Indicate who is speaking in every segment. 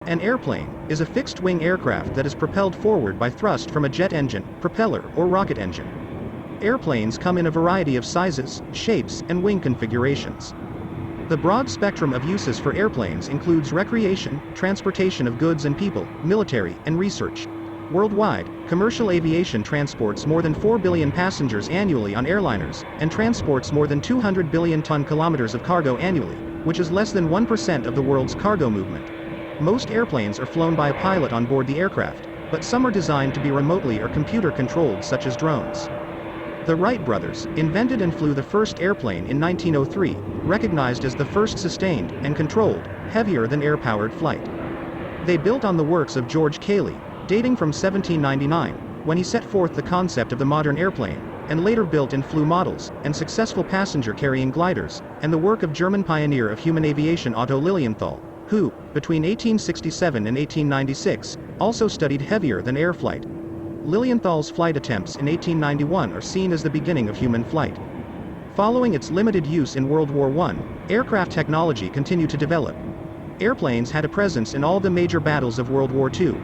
Speaker 1: An airplane is a fixed-wing aircraft that is propelled forward by thrust from a jet engine, propeller, or rocket engine. Airplanes come in a variety of sizes, shapes, and wing configurations. The broad spectrum of uses for airplanes includes recreation, transportation of goods and people, military, and research. Worldwide, commercial aviation transports more than 4 billion passengers annually on airliners, and transports more than 200 billion ton-kilometers of cargo annually, which is less than 1% of the world's cargo movement. Most airplanes are flown by a pilot on board the aircraft, but some are designed to be remotely or computer-controlled, such as drones. The Wright brothers invented and flew the first airplane in 1903, recognized as the first sustained and controlled, heavier-than-air-powered flight. They built on the works of George Cayley, dating from 1799, when he set forth the concept of the modern airplane, and later built and flew models and successful passenger-carrying gliders, and the work of German pioneer of human aviation Otto Lilienthal, who, between 1867 and 1896, also studied heavier-than-air flight. Lilienthal's flight attempts in 1891 are seen as the beginning of human flight. Following its limited use in World War I, aircraft technology continued to develop. Airplanes had a presence in all the major battles of World War II.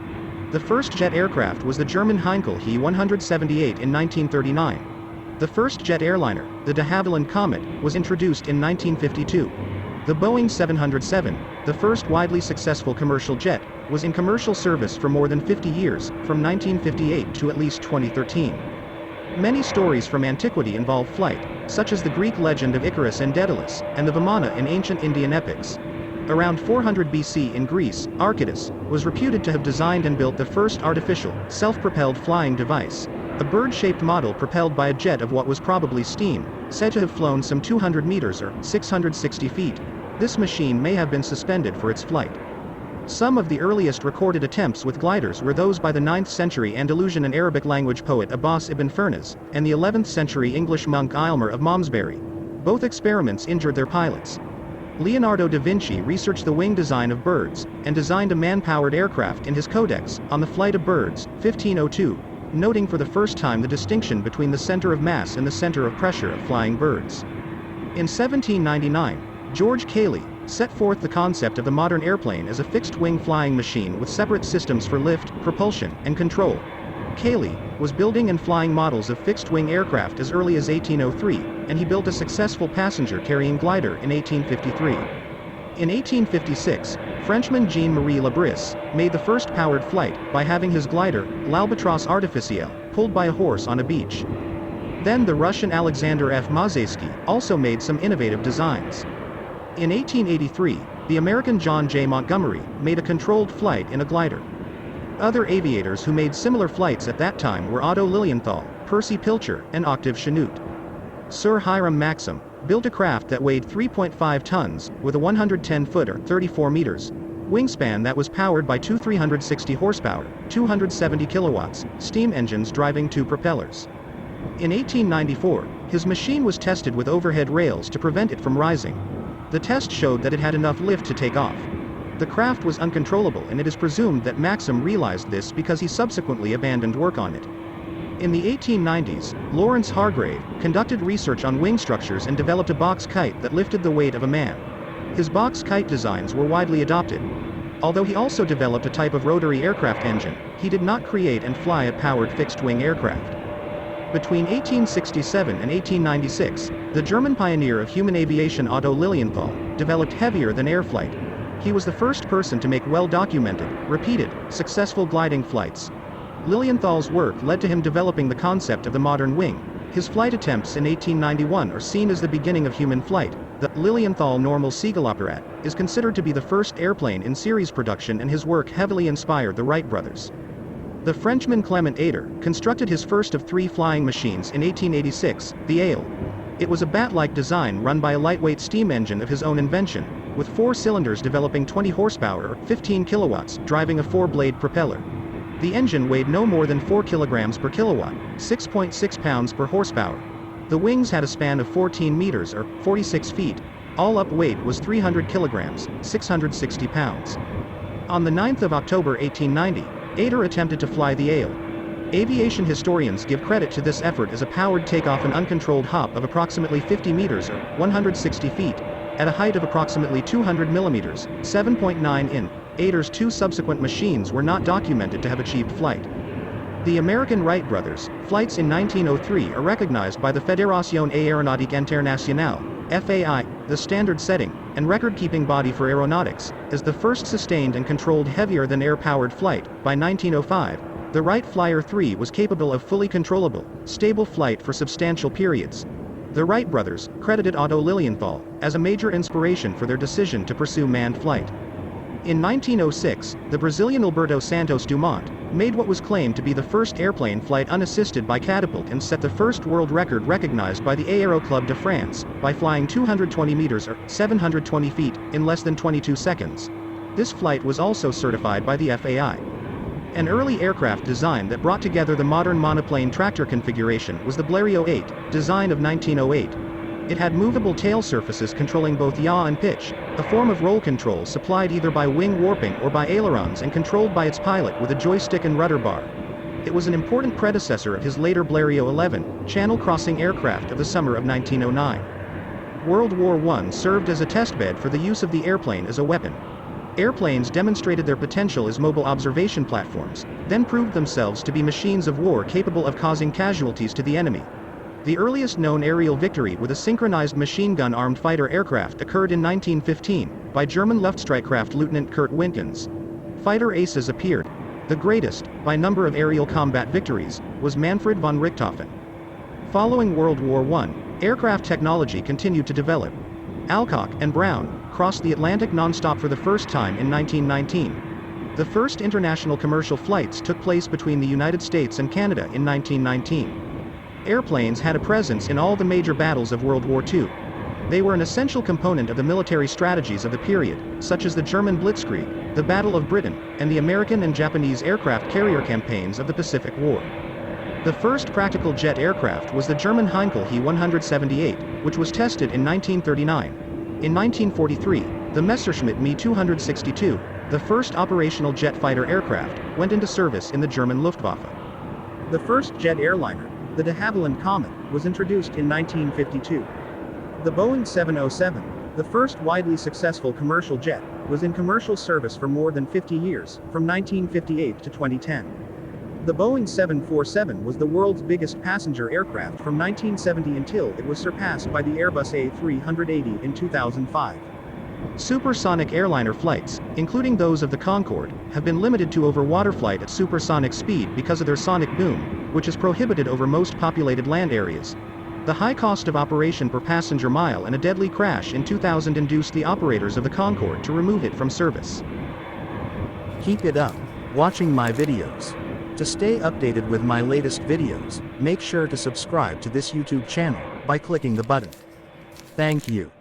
Speaker 1: The first jet aircraft was the German Heinkel He 178 in 1939. The first jet airliner, the de Havilland Comet, was introduced in 1952. The Boeing 707, the first widely successful commercial jet, was in commercial service for more than 50 years, from 1958 to at least 2013. Many stories from antiquity involve flight, such as the Greek legend of Icarus and Daedalus, and the Vimana in ancient Indian epics. Around 400 BC in Greece, Archytas was reputed to have designed and built the first artificial, self-propelled flying device, a bird-shaped model propelled by a jet of what was probably steam, said to have flown some 200 meters or 660 feet. This machine may have been suspended for its flight. Some of the earliest recorded attempts with gliders were those by the 9th century Andalusian and Arabic language poet Abbas ibn Firnas, and the 11th century English monk Aylmer of Malmesbury. Both experiments injured their pilots. Leonardo da Vinci researched the wing design of birds, and designed a man-powered aircraft in his Codex on the Flight of Birds, 1502, noting for the first time the distinction between the center of mass and the center of pressure of flying birds. In 1799, George Cayley set forth the concept of the modern airplane as a fixed-wing flying machine with separate systems for lift, propulsion, and control. Cayley was building and flying models of fixed-wing aircraft as early as 1803, and he built a successful passenger-carrying glider in 1853. In 1856, Frenchman Jean-Marie Labris made the first powered flight by having his glider, l'Albatros Artificiel, pulled by a horse on a beach. Then the Russian Alexander F. Mazeysky also made some innovative designs. In 1883, the American John J. Montgomery made a controlled flight in a glider. Other aviators who made similar flights at that time were Otto Lilienthal, Percy Pilcher, and Octave Chanute. Sir Hiram Maxim built a craft that weighed 3.5 tons, with a 110-foot or 34 meters wingspan that was powered by two 360 horsepower, 270 kilowatts, steam engines driving two propellers. In 1894, his machine was tested with overhead rails to prevent it from rising. The test showed that it had enough lift to take off. The craft was uncontrollable, and it is presumed that Maxim realized this because he subsequently abandoned work on it. In the 1890s, Lawrence Hargrave conducted research on wing structures and developed a box kite that lifted the weight of a man. His box kite designs were widely adopted. Although he also developed a type of rotary aircraft engine, he did not create and fly a powered fixed-wing aircraft. Between 1867 and 1896, the German pioneer of human aviation Otto Lilienthal developed heavier-than-air flight. He was the first person to make well-documented, repeated, successful gliding flights. Lilienthal's work led to him developing the concept of the modern wing. His flight attempts in 1891 are seen as the beginning of human flight. The Lilienthal Normal Segelapparat is considered to be the first airplane in series production, and his work heavily inspired the Wright brothers. The Frenchman Clement Ader constructed his first of three flying machines in 1886, the Aile. It was a bat-like design run by a lightweight steam engine of his own invention, with 4 cylinders developing 20 horsepower or 15 kilowatts, driving a 4-blade propeller. The engine weighed no more than 4 kilograms per kilowatt, 6.6 pounds per horsepower. The wings had a span of 14 meters or 46 feet. All-up weight was 300 kilograms, 660 pounds. On the 9th of October 1890, Ader attempted to fly the Aile. Aviation historians give credit to this effort as a powered takeoff and uncontrolled hop of approximately 50 meters or 160 feet. at a height of approximately 200 millimeters, 7.9 in. Ader's two subsequent machines were not documented to have achieved flight. The American Wright brothers' flights in 1903 are recognized by the Fédération Aéronautique Internationale, FAI, the standard setting and record-keeping body for aeronautics, as the first sustained and controlled heavier-than-air powered flight. By 1905, the Wright Flyer 3 was capable of fully controllable, stable flight for substantial periods. The Wright brothers credited Otto Lilienthal as a major inspiration for their decision to pursue manned flight. In 1906, the Brazilian Alberto Santos Dumont made what was claimed to be the first airplane flight unassisted by catapult and set the first world record recognized by the Aéro Club de France by flying 220 meters or 720 feet in less than 22 seconds. This flight was also certified by the FAI. An early aircraft design that brought together the modern monoplane tractor configuration was the Blériot 8, design of 1908. It had movable tail surfaces controlling both yaw and pitch, a form of roll control supplied either by wing warping or by ailerons and controlled by its pilot with a joystick and rudder bar. It was an important predecessor of his later Blériot 11, channel-crossing aircraft of the summer of 1909. World War I served as a testbed for the use of the airplane as a weapon. Airplanes demonstrated their potential as mobile observation platforms, then proved themselves to be machines of war capable of causing casualties to the enemy. The earliest known aerial victory with a synchronized machine gun-armed fighter aircraft occurred in 1915, by German Luftstreitkraft Lieutenant Kurt Winkens. Fighter aces appeared. The greatest, by number of aerial combat victories, was Manfred von Richthofen. Following World War I, aircraft technology continued to develop. Alcock and Brown crossed the Atlantic non-stop for the first time in 1919. The first international commercial flights took place between the United States and Canada in 1919. Airplanes had a presence in all the major battles of World War II. They were an essential component of the military strategies of the period, such as the German Blitzkrieg, the Battle of Britain, and the American and Japanese aircraft carrier campaigns of the Pacific War. The first practical jet aircraft was the German Heinkel He 178, which was tested in 1939. In 1943, the Messerschmitt Me 262, the first operational jet fighter aircraft, went into service in the German Luftwaffe. The first jet airliner, the de Havilland Comet, was introduced in 1952. The Boeing 707, the first widely successful commercial jet, was in commercial service for more than 50 years, from 1958 to 2010. The Boeing 747 was the world's biggest passenger aircraft from 1970 until it was surpassed by the Airbus A380 in 2005. Supersonic airliner flights, including those of the Concorde, have been limited to over water flight at supersonic speed because of their sonic boom, which is prohibited over most populated land areas. The high cost of operation per passenger mile and a deadly crash in 2000 induced the operators of the Concorde to remove it from service. Keep it up, watching my videos. To stay updated with my latest videos, make sure to subscribe to this YouTube channel by clicking the button. Thank you.